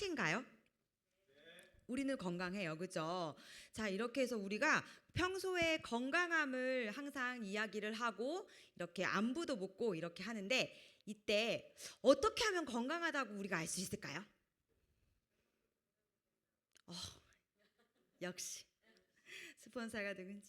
똑같은가요? 우리는 건강해요. 그죠? 자, 이렇게 해서 우리가 평소에 건강함을 항상 이야기를 하고 이렇게 안부도 묻고 이렇게 하는데 이때 어떻게 하면 건강하다고 우리가 알 수 있을까요? 어, 역시 스폰서가 누군지.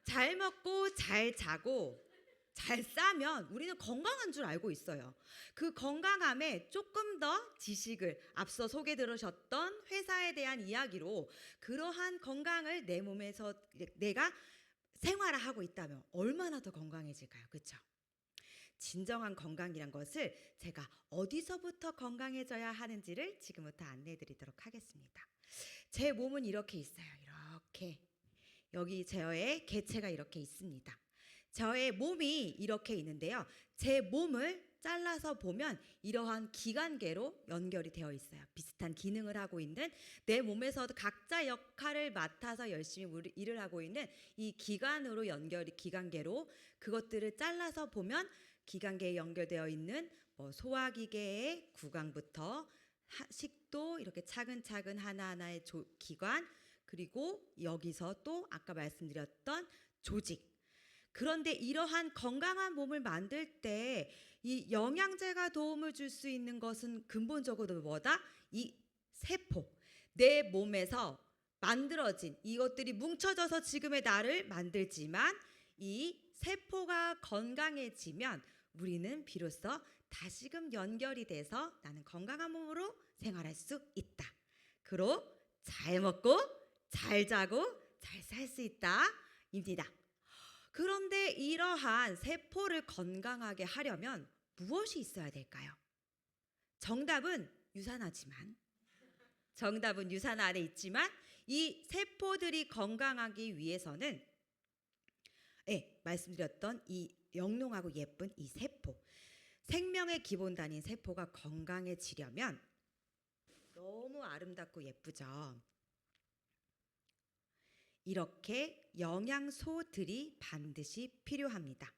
잘 먹고 잘 자고 잘 싸면 우리는 건강한 줄 알고 있어요. 그 건강함에 조금 더 지식을 앞서 소개 들으셨던 회사에 대한 이야기로 그러한 건강을 내 몸에서 내가 생활하고 있다면 얼마나 더 건강해질까요? 그렇죠? 진정한 건강이란 것을 제가 어디서부터 건강해져야 하는지를 지금부터 안내해 드리도록 하겠습니다. 제 몸은 이렇게 있어요. 이렇게. 여기 저의 개체가 이렇게 있습니다. 저의 몸이 이렇게 있는데요. 제 몸을 잘라서 보면 이러한 기관계로 연결이 되어 있어요. 비슷한 기능을 하고 있는 내 몸에서 각자 역할을 맡아서 열심히 일을 하고 있는 이 기관으로 기관계로 그것들을 잘라서 보면 기관계에 연결되어 있는 소화기계의 구강부터 식도 이렇게 차근차근 하나하나의 기관 그리고 여기서 또 아까 말씀드렸던 조직 그런데 이러한 건강한 몸을 만들 때 이 영양제가 도움을 줄 수 있는 것은 근본적으로 뭐다? 이 세포. 내 몸에서 만들어진 이것들이 뭉쳐져서 지금의 나를 만들지만 이 세포가 건강해지면 우리는 비로소 다시금 연결이 돼서 나는 건강한 몸으로 생활할 수 있다. 그로 잘 먹고 잘 자고 잘 살 수 있다. 입니다. 그런데 이러한 세포를 건강하게 하려면 무엇이 있어야 될까요? 정답은 유산하지만 정답은 유산 안에 있지만 이 세포들이 건강하기 위해서는 말씀드렸던 이 영롱하고 예쁜 이 세포 생명의 기본 단위인 세포가 건강해지려면 너무 아름답고 예쁘죠. 이렇게 영양소들이 반드시 필요합니다.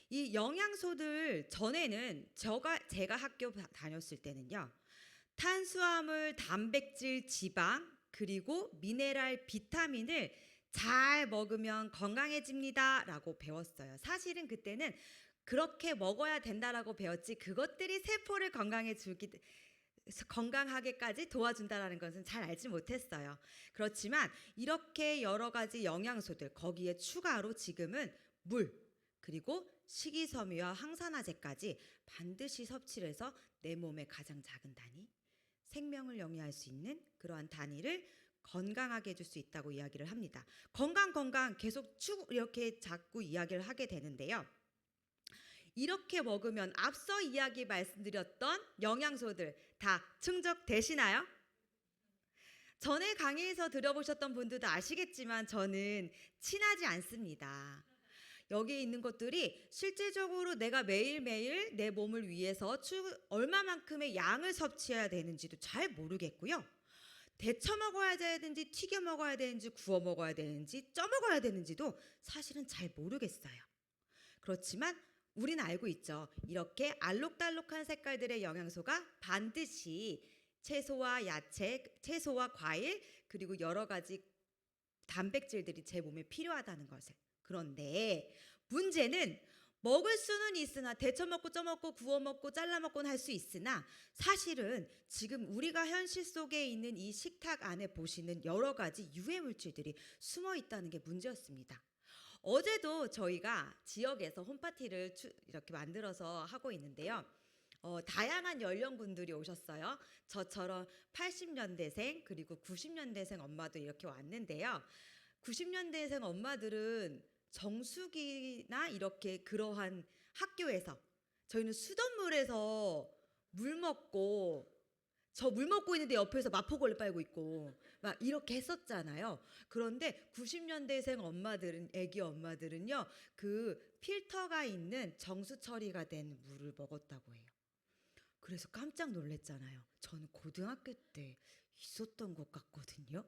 이 영양소들 전에는 제가 학교 다녔을 때는요. 탄수화물, 단백질, 지방 그리고 미네랄, 비타민을 잘 먹으면 건강해집니다 라고 배웠어요. 사실은 그때는 그렇게 먹어야 된다라고 배웠지 그것들이 세포를 건강하게까지 도와준다는 것은 잘 알지 못했어요. 그렇지만 이렇게 여러 가지 영양소들 거기에 추가로 지금은 물 그리고 식이섬유와 항산화제까지 반드시 섭취를 해서 내 몸의 가장 작은 단위 생명을 영위할 수 있는 그러한 단위를 건강하게 해줄 수 있다고 이야기를 합니다. 건강 계속 이렇게 자꾸 이야기를 하게 되는데요. 이렇게 먹으면 앞서 말씀드렸던 영양소들 다 충족되시나요? 전에 강의에서 들어보셨던 분들도 아시겠지만 저는 친하지 않습니다. 여기에 있는 것들이 실제적으로 내가 매일매일 내 몸을 위해서 얼마만큼의 양을 섭취해야 되는지도 잘 모르겠고요. 데쳐 먹어야 되는지 튀겨 먹어야 되는지 구워 먹어야 되는지 쪄 먹어야 되는지도 사실은 잘 모르겠어요. 그렇지만 우리는 알고 있죠. 이렇게 알록달록한 색깔들의 영양소가 반드시 채소와 야채, 채소와 과일 그리고 여러 가지 단백질들이 제 몸에 필요하다는 것을. 그런데 문제는 먹을 수는 있으나 데쳐 먹고 쪄 먹고 구워 먹고 잘라 먹고는 할 수 있으나 사실은 지금 우리가 현실 속에 있는 이 식탁 안에 보시는 여러 가지 유해 물질들이 숨어 있다는 게 문제였습니다. 어제도 저희가 지역에서 홈파티를 이렇게 만들어서 하고 있는데요. 다양한 연령군들이 오셨어요. 저처럼 80년대생 그리고 90년대생 엄마도 이렇게 왔는데요. 90년대생 엄마들은 정수기나 이렇게 그러한 학교에서 저희는 수돗물에서 물 먹고 있는데 옆에서 마포걸레 빨고 있고 막 이렇게 했었잖아요. 그런데 90년대생 엄마들은 애기 엄마들은요. 그 필터가 있는 정수 처리가 된 물을 먹었다고 해요. 그래서 깜짝 놀랐잖아요. 저는 고등학교 때 있었던 것 같거든요.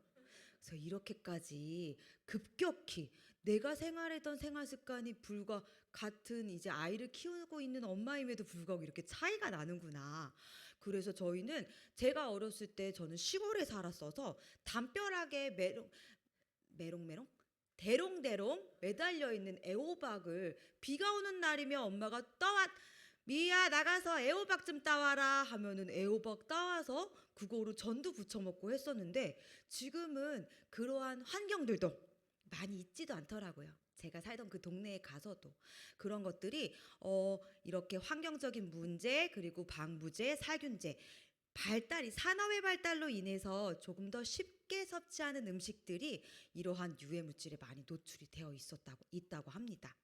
그래서 이렇게까지 급격히 내가 생활했던 생활 습관이 불과 같은 이제 아이를 키우고 있는 엄마임에도 불구하고 이렇게 차이가 나는구나. 그래서 저희는 제가 어렸을 때 저는 시골에 살았어서 담벼락에 메롱메롱 대롱대롱 매달려 있는 애호박을 비가 오는 날이면 엄마가 떠와 미야 나가서 애호박 좀 따와라 하면은 애호박 따와서 그거로 전도 부쳐 먹고 했었는데 지금은 그러한 환경들도 많이 있지도 않더라고요. 제가 살던 그 동네에 가서도 그런 것들이 이렇게 환경적인 문제 그리고 방부제, 살균제 발달이 산업의 발달로 인해서 조금 더 쉽게 섭취하는 음식들이 이러한 유해 물질에 많이 노출이 되어 있다고 합니다.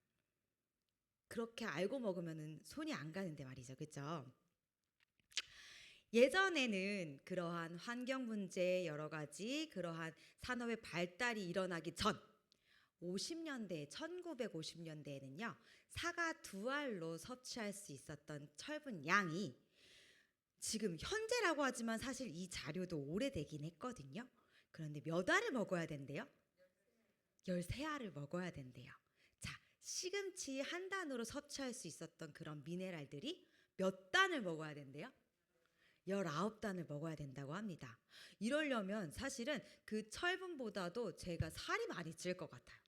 그렇게 알고 먹으면은 손이 안 가는데 말이죠. 그렇죠? 예전에는 그러한 환경 문제 여러 가지 그러한 산업의 발달이 일어나기 전 50년대 1950년대에는요. 사과 두 알로 섭취할 수 있었던 철분 양이 지금 현재라고 하지만 사실 이 자료도 오래되긴 했거든요. 그런데 몇 알을 먹어야 된대요? 13알을 먹어야 된대요. 자, 시금치 한 단으로 섭취할 수 있었던 그런 미네랄들이 몇 단을 먹어야 된대요? 19단을 먹어야 된다고 합니다. 이러려면 사실은 그 철분보다도 제가 살이 많이 찔 것 같아요.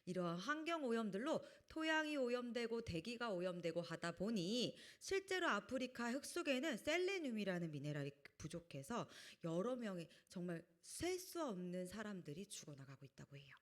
이러한 환경 오염들로 토양이 오염되고 대기가 오염되고 하다 보니 실제로 아프리카 흙 속에는 셀레늄이라는 미네랄이 부족해서 여러 명의 정말 셀 수 없는 사람들이 죽어나가고 있다고 해요.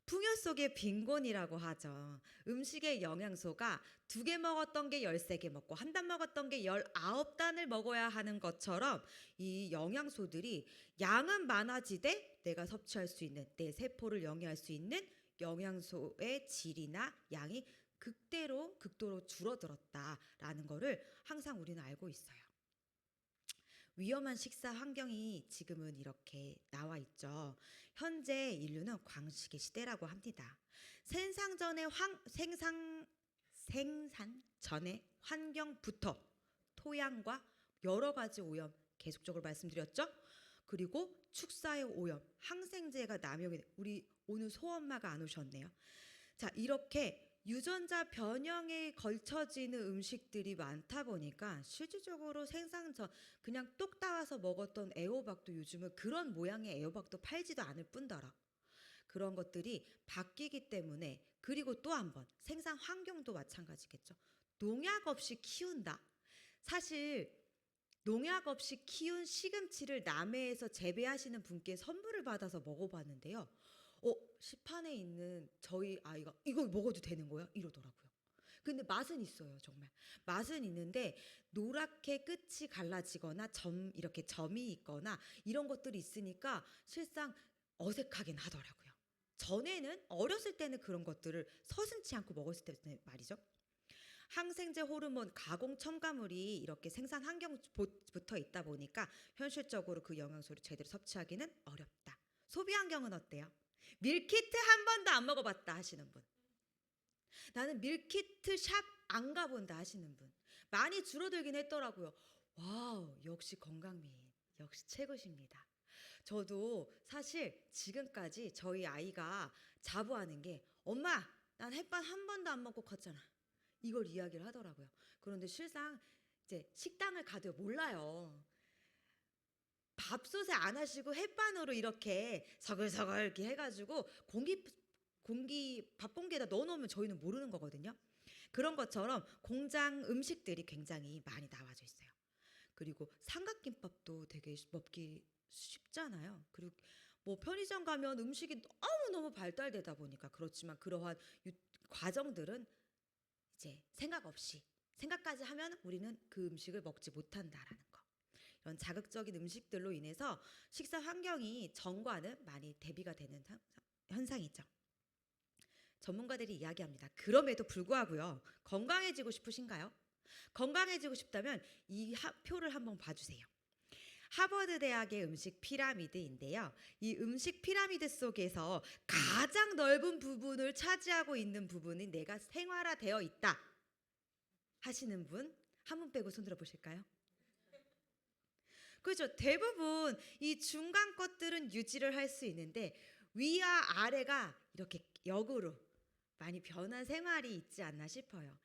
풍요 속의 빈곤이라고 하죠. 음식의 영양소가 2개 먹었던 게 13개 먹고 한 단 먹었던 게 19단을 먹어야 하는 것처럼 이 영양소들이 양은 많아지되 내가 섭취할 수 있는 내 세포를 영위할 수 있는 영양소의 질이나 양이 극도로 줄어들었다라는 거를 항상 우리는 알고 있어요. 위험한 식사 환경이 지금은 이렇게 나와 있죠. 현재 인류는 광식의 시대라고 합니다. 생산 전의 환경부터 토양과 여러 가지 오염 계속적으로 말씀드렸죠. 그리고 축사의 오염, 항생제가 남용이 우리 오늘 소엄마가 안 오셨네요. 자, 이렇게 유전자 변형에 걸쳐지는 음식들이 많다 보니까 실질적으로 생산 전 그냥 똑 따와서 먹었던 애호박도 요즘은 그런 모양의 애호박도 팔지도 않을 뿐더러 그런 것들이 바뀌기 때문에 그리고 또 한 번 생산 환경도 마찬가지겠죠. 농약 없이 키운다. 사실 농약 없이 키운 시금치를 남해에서 재배하시는 분께 선물을 받아서 먹어봤는데요. 시판에 있는 저희 아이가 이거 먹어도 되는 거야? 이러더라고요. 근데 맛은 있어요, 정말. 맛은 있는데 노랗게 끝이 갈라지거나 이렇게 점이 있거나 이런 것들이 있으니까 실상 어색하긴 하더라고요. 전에는 어렸을 때는 그런 것들을 서슴지 않고 먹었을 때 말이죠. 항생제, 호르몬, 가공 첨가물이 이렇게 생산 환경부터 있다 보니까 현실적으로 그 영양소를 제대로 섭취하기는 어렵다. 소비 환경은 어때요? 밀키트 한 번도 안 먹어봤다 하시는 분, 나는 밀키트 샵 안 가본다 하시는 분 많이 줄어들긴 했더라고요. 와우, 역시 건강미인 역시 최고십니다. 저도 사실 지금까지 저희 아이가 자부하는 게 엄마 난 햇반 한 번도 안 먹고 컸잖아 이걸 이야기를 하더라고요. 그런데 실상 이제 식당을 가도 몰라요. 밥솥에 안 하시고 햇반으로 이렇게 서글서글 이렇게 해가지고 밥 공기에다 넣어놓으면 저희는 모르는 거거든요. 그런 것처럼 공장 음식들이 굉장히 많이 나와져 있어요. 그리고 삼각김밥도 되게 먹기 쉽잖아요. 그리고 뭐 편의점 가면 음식이 너무너무 발달되다 보니까 그렇지만 그러한 과정들은 이제 생각까지 하면 우리는 그 음식을 먹지 못한다라는 거. 이런 자극적인 음식들로 인해서 식사 환경이 전과는 많이 대비가 되는 현상이죠. 전문가들이 이야기합니다. 그럼에도 불구하고요. 건강해지고 싶으신가요? 건강해지고 싶다면 이 표를 한번 봐주세요. 하버드 대학의 음식 피라미드인데요. 이 음식 피라미드 속에서 가장 넓은 부분을 차지하고 있는 부분이 내가 생활화되어 있다 하시는 분 한 분 빼고 손 들어 보실까요? 그렇죠. 대부분 이 중간 것들은 유지를 할 수 있는데 위와 아래가 이렇게 역으로 많이 변한 생활이 있지 않나 싶어요.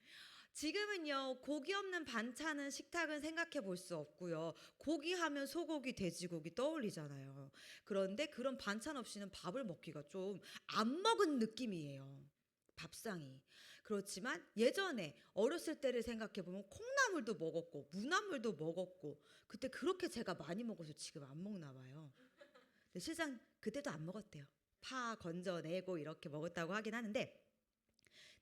지금은요, 고기 없는 반찬은 식탁은 생각해 볼 수 없고요. 고기 하면 소고기, 돼지고기 떠올리잖아요. 그런데 그런 반찬 없이는 밥을 먹기가 좀 안 먹은 느낌이에요. 밥상이. 그렇지만 예전에 어렸을 때를 생각해 보면 콩나물도 먹었고, 무나물도 먹었고, 그때 그렇게 제가 많이 먹어서 지금 안 먹나 봐요. 근데 실상 그때도 안 먹었대요. 파 건져내고 이렇게 먹었다고 하긴 하는데,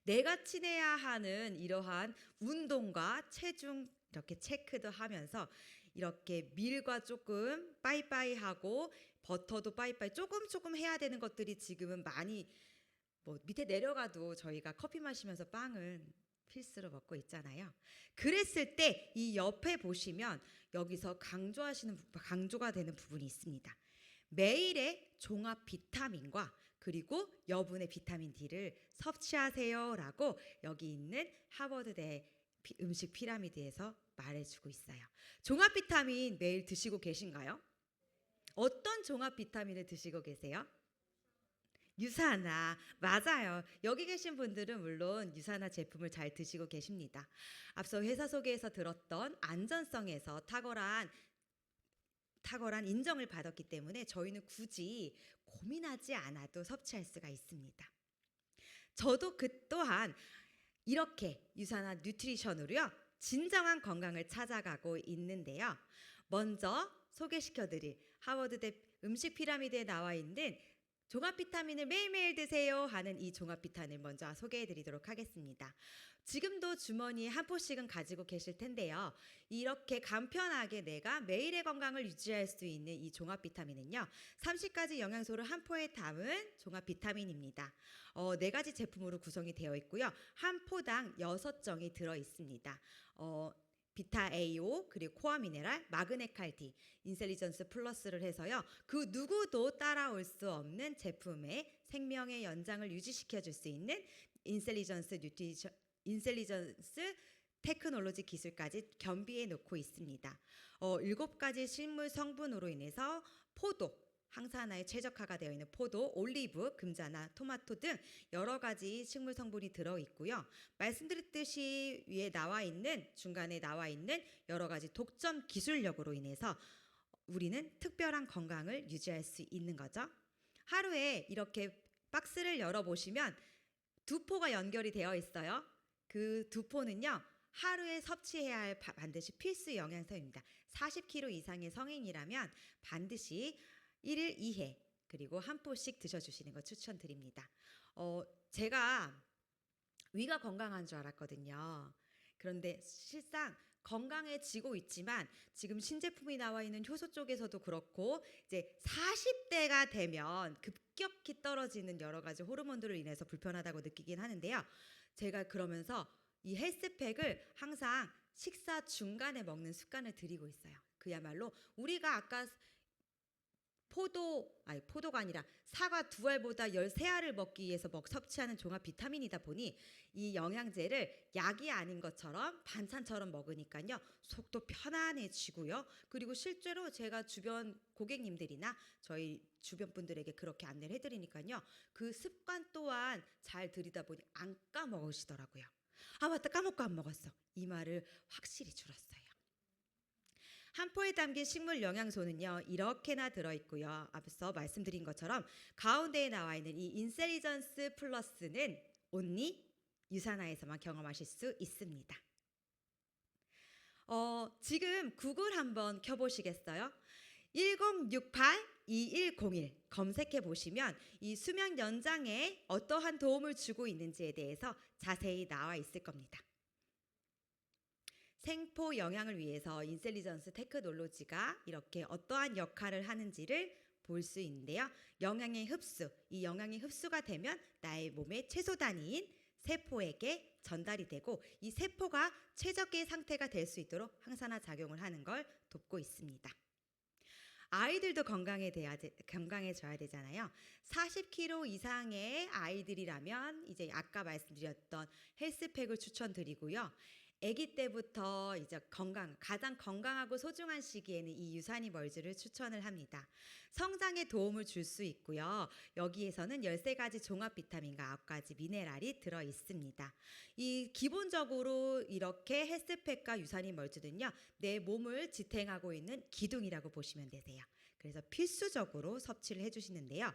내가 친해야 하는 이러한 운동과 체중 이렇게 체크도 하면서 이렇게 밀과 조금 빠이빠이 하고 버터도 빠이빠이 조금 조금 해야 되는 것들이 지금은 많이 뭐 밑에 내려가도 저희가 커피 마시면서 빵은 필수로 먹고 있잖아요. 그랬을 때 이 옆에 보시면 여기서 강조가 되는 부분이 있습니다. 매일의 종합 비타민과 그리고 여분의 비타민 D를 섭취하세요라고 여기 있는 하버드대 음식 피라미드에서 말해주고 있어요. 종합 비타민 매일 드시고 계신가요? 어떤 종합 비타민을 드시고 계세요? 유산화, 맞아요. 여기 계신 분들은 물론 유산화 제품을 잘 드시고 계십니다. 앞서 회사 소개에서 들었던 안전성에서 탁월한 인정을 받았기 때문에 저희는 굳이 고민하지 않아도 섭취할 수가 있습니다. 저도 그 또한 이렇게 유산화 뉴트리션으로요, 진정한 건강을 찾아가고 있는데요. 먼저 소개시켜드릴 하버드대 음식 피라미드에 나와 있는 종합 비타민을 매일매일 드세요 하는 이 종합 비타민을 먼저 소개해드리도록 하겠습니다. 지금도 주머니에 한 포씩은 가지고 계실 텐데요. 이렇게 간편하게 내가 매일의 건강을 유지할 수 있는 이 종합 비타민은요, 30가지 영양소를 한 포에 담은 종합 비타민입니다. 4가지 제품으로 구성이 되어 있고요. 한 포당 6정이 들어 있습니다. 비타 AO 그리고 코어 미네랄, 마그네칼디, 인셀리전스 플러스를 해서요. 그 누구도 따라올 수 없는 제품의 생명의 연장을 유지시켜 줄 수 있는 인셀리전스 테크놀로지 기술까지 겸비해 놓고 있습니다. 7가지 식물 성분으로 인해서 포도, 항산화에 최적화가 되어 있는 포도, 올리브, 금자나, 토마토 등 여러 가지 식물 성분이 들어 있고요. 말씀드렸듯이 중간에 나와 있는 여러 가지 독점 기술력으로 인해서 우리는 특별한 건강을 유지할 수 있는 거죠. 하루에 이렇게 박스를 열어보시면 2포가 연결이 되어 있어요. 그 2포는요, 하루에 섭취해야 할 반드시 필수 영양소입니다. 40kg 이상의 성인이라면 반드시 1일 2회 그리고 한 포씩 드셔주시는 거 추천드립니다. 제가 위가 건강한 줄 알았거든요. 그런데 실상 건강해지고 있지만 지금 신제품이 나와 있는 효소 쪽에서도 그렇고 이제 40대가 되면 급격히 떨어지는 여러 가지 호르몬들을 인해서 불편하다고 느끼긴 하는데요. 제가 그러면서 이 헬스팩을 항상 식사 중간에 먹는 습관을 들이고 있어요. 그야말로 우리가 아까 포도가 아니라 사과 2알보다 13알을 먹기 위해서 섭취하는 종합 비타민이다 보니 이 영양제를 약이 아닌 것처럼 반찬처럼 먹으니까요, 속도 편안해지고요. 그리고 실제로 제가 주변 고객님들이나 저희 주변 분들에게 그렇게 안내를 해드리니까요, 그 습관 또한 잘 들이다 보니 안 까먹으시더라고요. 아 맞다, 까먹고 안 먹었어. 이 말을 확실히 줄었어요. 한 포에 담긴 식물 영양소는요, 이렇게나 들어있고요. 앞서 말씀드린 것처럼 가운데에 나와 있는 이 인셀리전스 플러스는 온리 유산화에서만 경험하실 수 있습니다. 지금 구글 한번 켜보시겠어요? 1068-2101 검색해 보시면 이 수명 연장에 어떠한 도움을 주고 있는지에 대해서 자세히 나와 있을 겁니다. 생포 영양을 위해서 인셀리전스 테크놀로지가 이렇게 어떠한 역할을 하는지를 볼 수 있는데요. 이 영양의 흡수가 되면 나의 몸의 최소 단위인 세포에게 전달이 되고 이 세포가 최적의 상태가 될 수 있도록 항산화 작용을 하는 걸 돕고 있습니다. 아이들도 건강해져야 되잖아요. 40kg 이상의 아이들이라면 이제 아까 말씀드렸던 헬스팩을 추천드리고요. 아기 때부터 이제 가장 건강하고 소중한 시기에는 이 유산이 멀즈를 추천을 합니다. 성장에 도움을 줄 수 있고요. 여기에서는 13가지 종합 비타민과 9가지 미네랄이 들어 있습니다. 이 기본적으로 이렇게 헬스팩과 유산이 멀즈는요. 내 몸을 지탱하고 있는 기둥이라고 보시면 되세요. 그래서 필수적으로 섭취를 해주시는데요.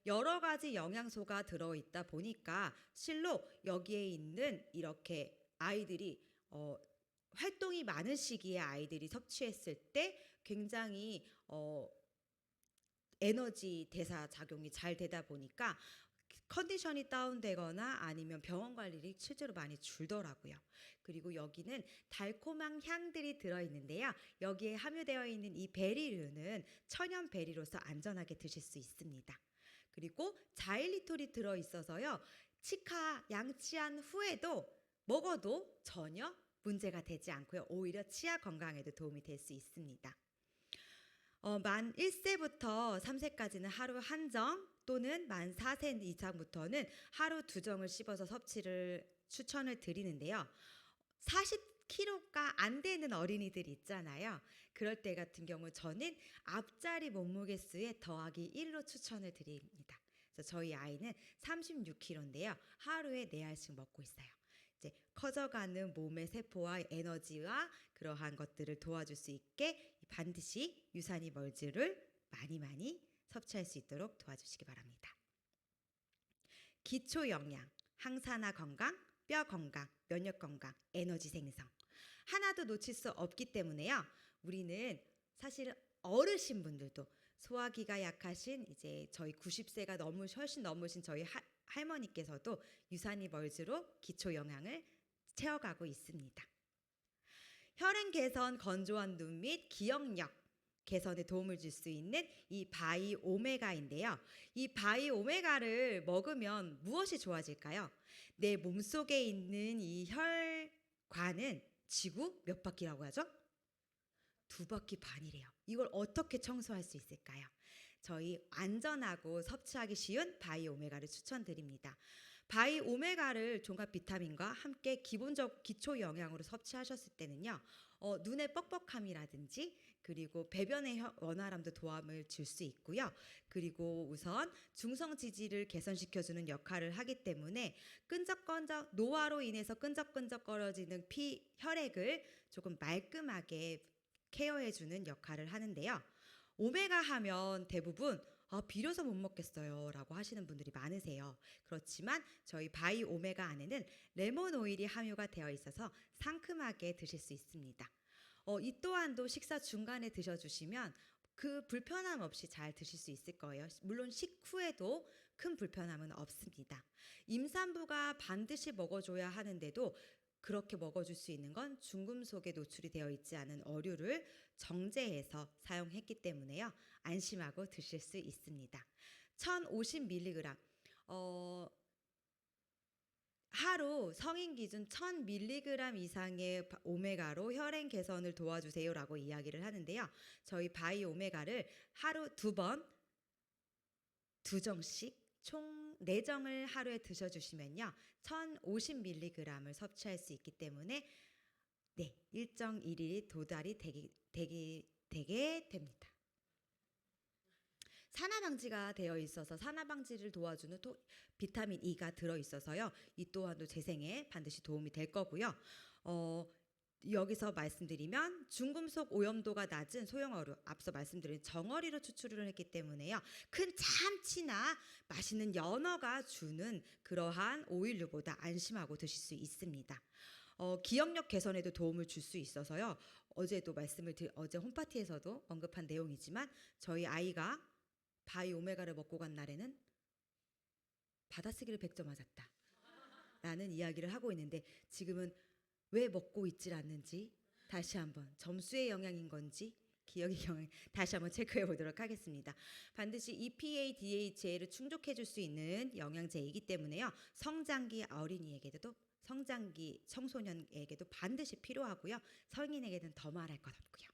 여러 가지 영양소가 들어있다 보니까 실로 여기에 있는 이렇게 아이들이 활동이 많은 시기에 아이들이 섭취했을 때 굉장히 에너지 대사 작용이 잘 되다 보니까 컨디션이 다운되거나 아니면 병원 관리를 실제로 많이 줄더라고요. 그리고 여기는 달콤한 향들이 들어있는데요. 여기에 함유되어 있는 이 베리류는 천연 베리로서 안전하게 드실 수 있습니다. 그리고 자일리톨이 들어있어서요. 치카 양치한 후에도 먹어도 전혀 문제가 되지 않고요. 오히려 치아 건강에도 도움이 될 수 있습니다. 만 1세부터 3세까지는 하루 한 정 또는 만 4세 이상부터는 하루 2정을 씹어서 섭취를 추천을 드리는데요. 40kg가 안 되는 어린이들이 있잖아요. 그럴 때 같은 경우 저는 앞자리 몸무게 수에 더하기 1로 추천을 드립니다. 그래서 저희 아이는 36kg인데요. 하루에 4알씩 먹고 있어요. 이제 커져가는 몸의 세포와 에너지와 그러한 것들을 도와줄 수 있게 반드시 유산이 멀즈를 많이 섭취할 수 있도록 도와주시기 바랍니다. 기초 영양, 항산화 건강, 뼈 건강, 면역 건강, 에너지 생성 하나도 놓칠 수 없기 때문에요. 우리는 사실 어르신분들도 소화기가 약하신 이제 저희 90세가 훨씬 넘으신 저희 할머니께서도 유산이 멀즈로 기초 영양을 채워가고 있습니다. 혈행 개선, 건조한 눈 및 기억력 개선에 도움을 줄 수 있는 이 바이 오메가인데요. 이 바이 오메가를 먹으면 무엇이 좋아질까요? 내 몸속에 있는 이 혈관은 지구 몇 바퀴라고 하죠? 2바퀴 반이래요. 이걸 어떻게 청소할 수 있을까요? 저희 안전하고 섭취하기 쉬운 바이 오메가를 추천드립니다. 바이 오메가를 종합 비타민과 함께 기본적 기초 영양으로 섭취하셨을 때는요. 눈의 뻑뻑함이라든지 그리고 배변의 원활함도 도움을 줄 수 있고요. 그리고 우선 중성 지질을 개선시켜주는 역할을 하기 때문에 노화로 인해서 끈적끈적거려지는 혈액을 조금 말끔하게 케어해주는 역할을 하는데요. 오메가 하면 대부분 비려서 못 먹겠어요 라고 하시는 분들이 많으세요. 그렇지만 저희 바이 오메가 안에는 레몬 오일이 함유가 되어 있어서 상큼하게 드실 수 있습니다. 이 또한도 식사 중간에 드셔주시면 그 불편함 없이 잘 드실 수 있을 거예요. 물론 식후에도 큰 불편함은 없습니다. 임산부가 반드시 먹어줘야 하는데도 그렇게 먹어줄 수 있는 건 중금속에 노출이 되어 있지 않은 어류를 정제해서 사용했기 때문에요. 안심하고 드실 수 있습니다. 1050mg 하루 성인 기준 1000mg 이상의 오메가로 혈행 개선을 도와주세요 라고 이야기를 하는데요. 저희 바이 오메가를 하루 2번 2정씩 총 4정을 하루에 드셔주시면요. 1050mg을 섭취할 수 있기 때문에 일정 일일이 도달이 되게 됩니다. 산화방지가 되어 있어서 산화방지를 도와주는 비타민 E가 들어있어서요. 이 또한도 재생에 반드시 도움이 될 거고요. 여기서 말씀드리면 중금속 오염도가 낮은 소형어류, 앞서 말씀드린 정어리로 추출을 했기 때문에요. 큰 참치나 맛있는 연어가 주는 그러한 오일류보다 안심하고 드실 수 있습니다. 기억력 개선에도 도움을 줄 수 있어서요. 어제 홈파티에서도 언급한 내용이지만 저희 아이가 바이 오메가를 먹고 간 날에는 받아쓰기를 100점 맞았다 라는 이야기를 하고 있는데 지금은 왜 먹고 있질 않는지 다시 한번 점수의 영향인 건지 기억의 영향 다시 한번 체크해 보도록 하겠습니다. 반드시 EPA, DHA를 충족해 줄 수 있는 영양제이기 때문에요. 성장기 어린이에게도 성장기 청소년에게도 반드시 필요하고요. 성인에게는 더 말할 것 없고요.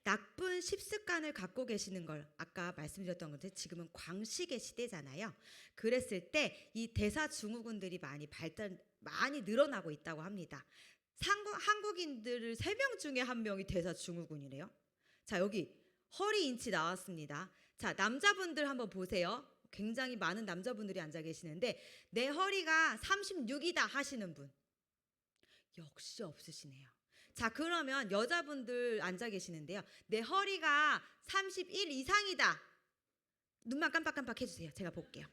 나쁜 식습관을 갖고 계시는 걸 아까 말씀드렸던 건데 지금은 광식의 시대잖아요. 그랬을 때 이 대사증후군들이 많이 많이 늘어나고 있다고 합니다. 한국인들 3명 중에 1명이 대사증후군이래요. 자, 여기 허리 인치 나왔습니다. 자, 남자분들 한번 보세요. 굉장히 많은 남자분들이 앉아 계시는데 내 허리가 36이다 하시는 분 역시 없으시네요. 자, 그러면 여자분들 앉아 계시는데요. 내 허리가 31 이상이다. 눈만 깜빡깜빡 해주세요. 제가 볼게요.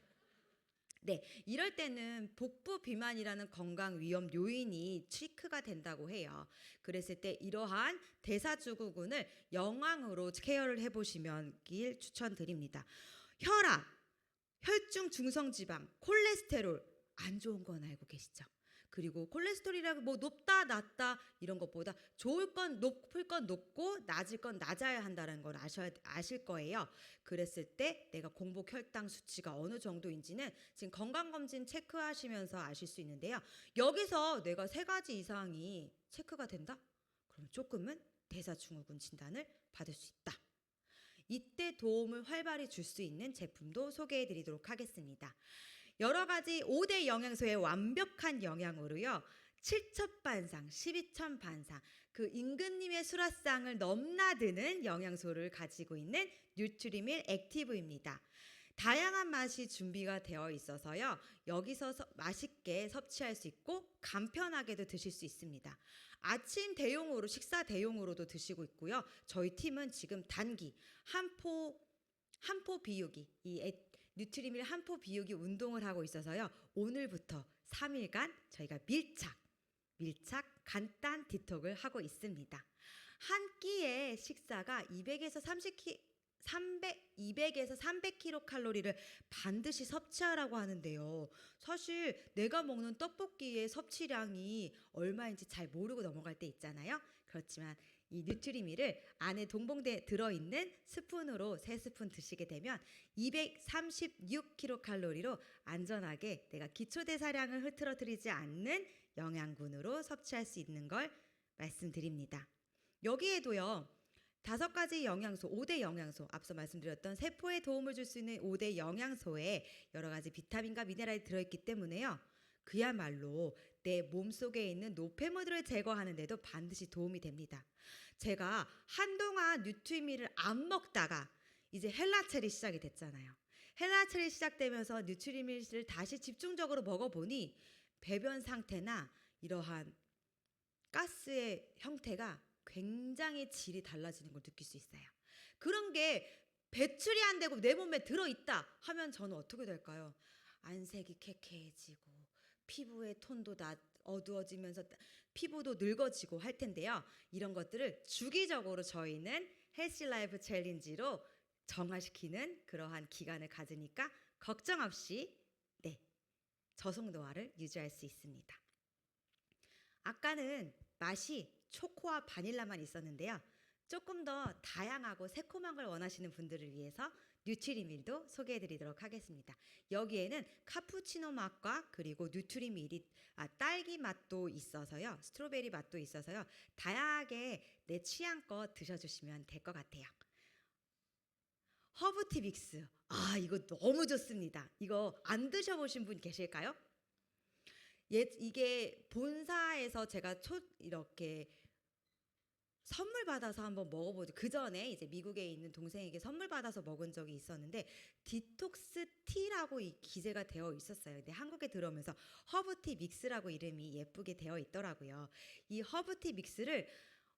네, 이럴 때는 복부 비만이라는 건강 위험 요인이 체크가 된다고 해요. 그랬을 때 이러한 대사증후군을 영양으로 케어를 해보시면 길 추천드립니다. 혈압, 혈중 중성지방, 콜레스테롤 안 좋은 건 알고 계시죠? 그리고 콜레스테롤이라고 뭐 높다 낮다 이런 것보다 좋을 건 높을 건 높고 낮을 건 낮아야 한다는 걸 아실 거예요. 그랬을 때 내가 공복 혈당 수치가 어느 정도인지는 지금 건강검진 체크하시면서 아실 수 있는데요. 여기서 내가 3가지 이상이 체크가 된다? 그럼 조금은 대사증후군 진단을 받을 수 있다. 이때 도움을 활발히 줄 수 있는 제품도 소개해 드리도록 하겠습니다. 여러 가지 5대 영양소의 완벽한 영양으로요. 7첩반상, 12첩반상 그 임금님의 수라상을 넘나드는 영양소를 가지고 있는 뉴트리밀 액티브입니다. 다양한 맛이 준비가 되어 있어서요. 여기서 맛있게 섭취할 수 있고 간편하게도 드실 수 있습니다. 아침 대용으로 식사 대용으로도 드시고 있고요. 저희 팀은 지금 단기 한포 비우기 뉴트리밀 한포 비우기 운동을 하고 있어서요. 오늘부터 3일간 저희가 밀착 간단 디톡을 하고 있습니다. 한 끼의 식사가 200에서 300kcal 반드시 섭취하라고 하는데요. 사실 내가 먹는 떡볶이의 섭취량이 얼마인지 잘 모르고 넘어갈 때 있잖아요. 그렇지만 이 뉴트리밀을 안에 동봉돼 들어있는 스푼으로 3스푼 드시게 되면 236kcal로 안전하게 내가 기초대사량을 흐트러뜨리지 않는 영양분으로 섭취할 수 있는 걸 말씀드립니다. 여기에도요. 5가지 영양소, 5대 영양소, 앞서 말씀드렸던 세포에 도움을 줄 수 있는 5대 영양소에 여러 가지 비타민과 미네랄이 들어있기 때문에요. 그야말로 내 몸속에 있는 노폐물들을 제거하는 데도 반드시 도움이 됩니다. 제가 한동안 뉴트리밀을 안 먹다가 이제 헬라첼이 시작이 됐잖아요. 헬라첼이 시작되면서 뉴트리밀을 다시 집중적으로 먹어보니 배변 상태나 이러한 가스의 형태가 굉장히 질이 달라지는 걸 느낄 수 있어요. 그런 게 배출이 안 되고 내 몸에 들어있다 하면 저는 어떻게 될까요? 안색이 쾌쾌해지고 피부의 톤도 어두워지면서 피부도 늙어지고 할 텐데요. 이런 것들을 주기적으로 저희는 헬시 라이프 챌린지로 정화시키는 그러한 기간을 가지니까 걱정 없이 저속 노화를 유지할 수 있습니다. 아까는 맛이 초코와 바닐라만 있었는데요. 조금 더 다양하고 새콤한 걸 원하시는 분들을 위해서 뉴트리밀도 소개해드리도록 하겠습니다. 여기에는 카푸치노 맛과 그리고 뉴트리밀이 딸기 맛도 있어서요. 스트로베리 맛도 있어서요. 다양하게 내 취향껏 드셔주시면 될 것 같아요. 허브티 믹스. 이거 너무 좋습니다. 이거 안 드셔보신 분 계실까요? 이게 본사에서 제가 이렇게 선물 받아서 한번 먹어보죠. 그 전에 이제 미국에 있는 동생에게 선물 받아서 먹은 적이 있었는데 디톡스 티라고 기재가 되어 있었어요. 근데 한국에 들어오면서 허브티 믹스라고 이름이 예쁘게 되어 있더라고요. 이 허브티 믹스를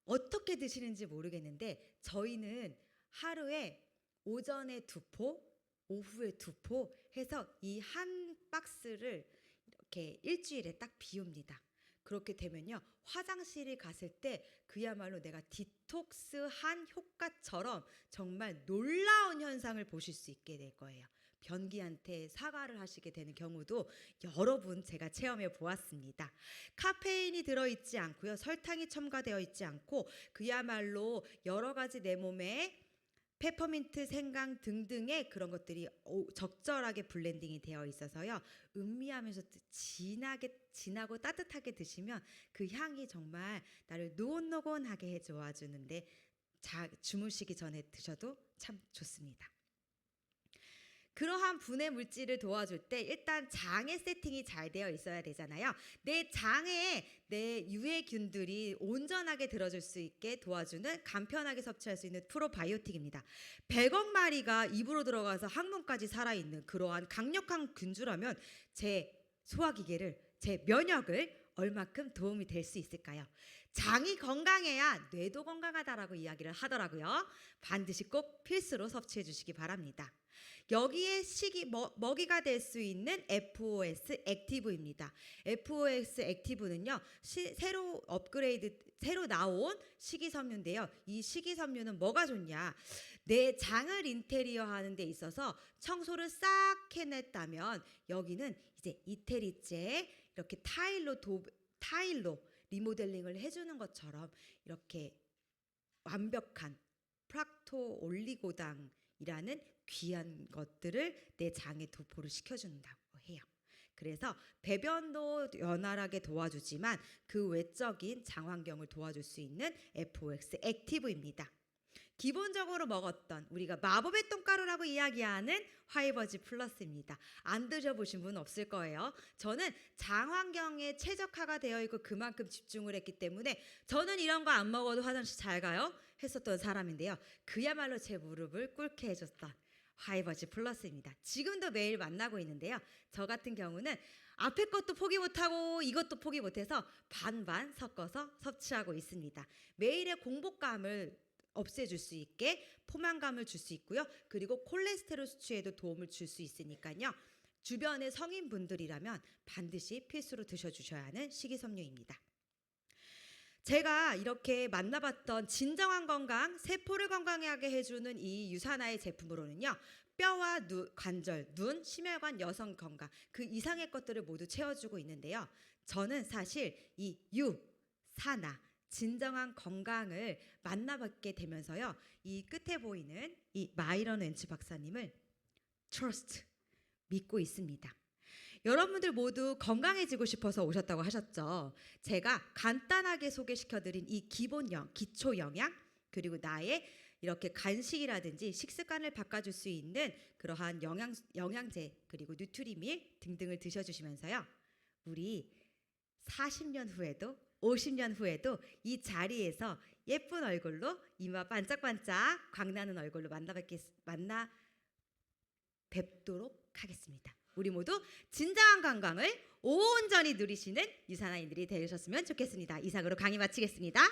어떻게 드시는지 모르겠는데 저희는 하루에 오전에 2포, 오후에 2포 해서 이 한 박스를 이렇게 일주일에 딱 비웁니다. 그렇게 되면요. 화장실에 갔을 때 그야말로 내가 디톡스한 효과처럼 정말 놀라운 현상을 보실 수 있게 될 거예요. 변기한테 사과를 하시게 되는 경우도 여러 분 제가 체험해 보았습니다. 카페인이 들어있지 않고요. 설탕이 첨가되어 있지 않고 그야말로 여러 가지 내 몸에 페퍼민트, 생강 등등의 그런 것들이 적절하게 블렌딩이 되어 있어서요. 음미하면서 진하고 따뜻하게 드시면 그 향이 정말 나를 노곤노곤하게 해줘주는데 주무시기 전에 드셔도 참 좋습니다. 그러한 분해 물질을 도와줄 때 일단 장의 세팅이 잘 되어 있어야 되잖아요. 내 장에 내 유해균들이 온전하게 들어줄 수 있게 도와주는 간편하게 섭취할 수 있는 프로바이오틱입니다. 100억 마리가 입으로 들어가서 항문까지 살아있는 그러한 강력한 균주라면 제 소화기계를, 제 면역을 얼마큼 도움이 될 수 있을까요? 장이 건강해야 뇌도 건강하다라고 이야기를 하더라고요. 반드시 꼭 필수로 섭취해 주시기 바랍니다. 여기에 먹이가 될 수 있는 FOS 액티브입니다. FOS 액티브는요, 새로 나온 식이섬유인데요. 이 식이섬유는 뭐가 좋냐? 내 장을 인테리어 하는 데 있어서 청소를 싹 해냈다면 여기는 이제 이태리제 이렇게 타일로 리모델링을 해주는 것처럼 이렇게 완벽한 프락토 올리고당이라는 귀한 것들을 내 장에 도포를 시켜준다고 해요. 그래서 배변도 원활하게 도와주지만 그 외적인 장 환경을 도와줄 수 있는 FOX 액티브입니다. 기본적으로 먹었던 우리가 마법의 똥가루라고 이야기하는 화이버지 플러스입니다. 안 드셔보신 분 없을 거예요. 저는 장 환경에 최적화가 되어 있고 그만큼 집중을 했기 때문에 저는 이런 거 안 먹어도 화장실 잘 가요 했었던 사람인데요. 그야말로 제 무릎을 꿇게 해줬던 화이버지 플러스입니다. 지금도 매일 만나고 있는데요. 저 같은 경우는 앞에 것도 포기 못하고 이것도 포기 못해서 반반 섞어서 섭취하고 있습니다. 매일의 공복감을 없애줄 수 있게 포만감을 줄 수 있고요. 그리고 콜레스테롤 수치에도 도움을 줄 수 있으니까요. 주변의 성인분들이라면 반드시 필수로 드셔주셔야 하는 식이섬유입니다. 제가 이렇게 만나봤던 진정한 건강, 세포를 건강하게 해주는 이 유산화의 제품으로는요. 뼈와 관절, 눈, 심혈관, 여성 건강 그 이상의 것들을 모두 채워주고 있는데요. 저는 사실 이 유산화 진정한 건강을 만나뵙게 되면서요. 이 끝에 보이는 이 마이런 웬츠 박사님을 트러스트 믿고 있습니다. 여러분들 모두 건강해지고 싶어서 오셨다고 하셨죠. 제가 간단하게 소개시켜드린 이 기초 영양 그리고 나의 이렇게 간식이라든지 식습관을 바꿔줄 수 있는 그러한 영양제 그리고 뉴트리밀 등등을 드셔주시면서요. 우리 40년 후에도 50년 후에도 이 자리에서 예쁜 얼굴로 이마 반짝반짝 광나는 얼굴로 만나 뵙도록 하겠습니다. 우리 모두 진정한 건강을 온전히 누리시는 유산화인들이 되셨으면 좋겠습니다. 이상으로 강의 마치겠습니다.